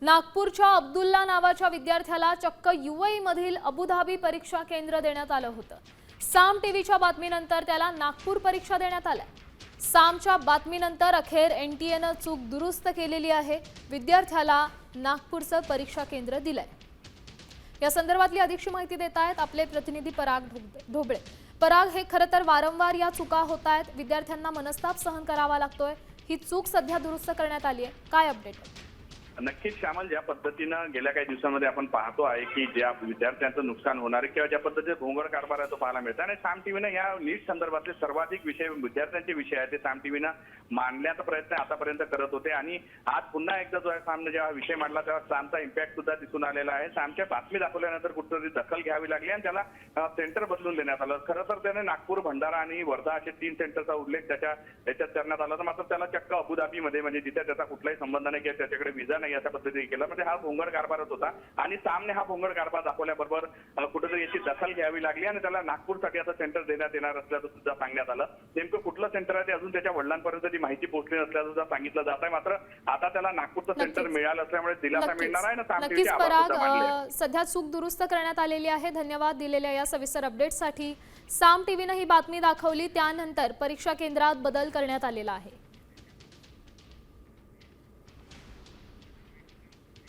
नागपूरच्या अब्दुल्ला नावाच्या विद्यार्थ्याला चक्क UAE मधील अबुधाबी परीक्षा केंद्र देण्यात आलं होतं। साम टीव्हीच्या बातमीनंतर त्याला नागपूर परीक्षा देण्यात आल्या। सामच्या बातमीनंतर अखेर NTA चूक दुरुस्त केलेली आहे। विद्यार्थ्याला नागपूरचं परीक्षा केंद्र दिलंय। या संदर्भातली अधिकची माहिती देत आहेत आपले प्रतिनिधी पराग ढोबळे। पराग, हे खरं तर वारंवार या चुका होत आहेत, विद्यार्थ्यांना मनस्ताप सहन करावा लागतोय, ही चूक सध्या दुरुस्त करण्यात आली आहे, काय अपडेट? नक्कीच श्यामल, ज्या पद्धतीनं गेल्या काही दिवसांमध्ये आपण पाहतो आहे की ज्या विद्यार्थ्यांचं नुकसान होणार आहे किंवा ज्या पद्धतीने भोंगळ कारभार आहे तो पाहायला मिळतो आणि साम टीव्हीनं या नीट संदर्भातले सर्वाधिक विषय विद्यार्थ्यांचे विषय आहेत ते साम टीव्हीनं मांडण्याचा प्रयत्न आतापर्यंत करत होते आणि आज पुन्हा एकदा जो आहे सामने जेव्हा विषय मांडला तेव्हा सामचा इम्पॅक्ट सुद्धा दिसून आलेला आहे। सामच्या बातमी दाखवल्यानंतर कुठेतरी दखल घ्यावी लागली आणि त्याला सेंटर बदलून देण्यात आलं। खरं तर त्याने नागपूर, भंडारा आणि वर्धा असे 3 सेंटरचा उल्लेख त्याच्यात करण्यात आला, तर मात्र त्याला चक्क अबुधाबीमध्ये म्हणजे जिथे त्याचा कुठलाही संबंध नाही किंवा त्याच्याकडे व्हिसा नाही अशा पद्धतीने केला। म्हणजे हा भोंगळ कारभारच होता आणि सामने हा भोंगळ कारभार दाखवल्याबरोबर कुठेतरी याची दखल घ्यावी लागली आणि त्याला नागपूरसाठी आता सेंटर देण्यात येणार असल्याचं सुद्धा सांगण्यात आलं। नेमकं कुठलं सेंटर आहे ते अजून त्याच्या वडिलांपर्यंत ती माहिती पोहोचली नसल्याचं सुद्धा सांगितलं जात आहे। मात्र आता त्याला नागपूरचं सेंटर मिळालं असल्यामुळे दिलासा मिळणार आहे ना। साम टीव्हीचे आभार सुद्धा मानले। सध्या चूक दुरुस्त करण्यात आलेली आहे। धन्यवाद दिलेल्या या सविस्तर अपडेटसाठी। साम टीव्हीनं ही बातमी दाखवली, त्यानंतर परीक्षा केंद्रात बदल करण्यात आलेला आहे।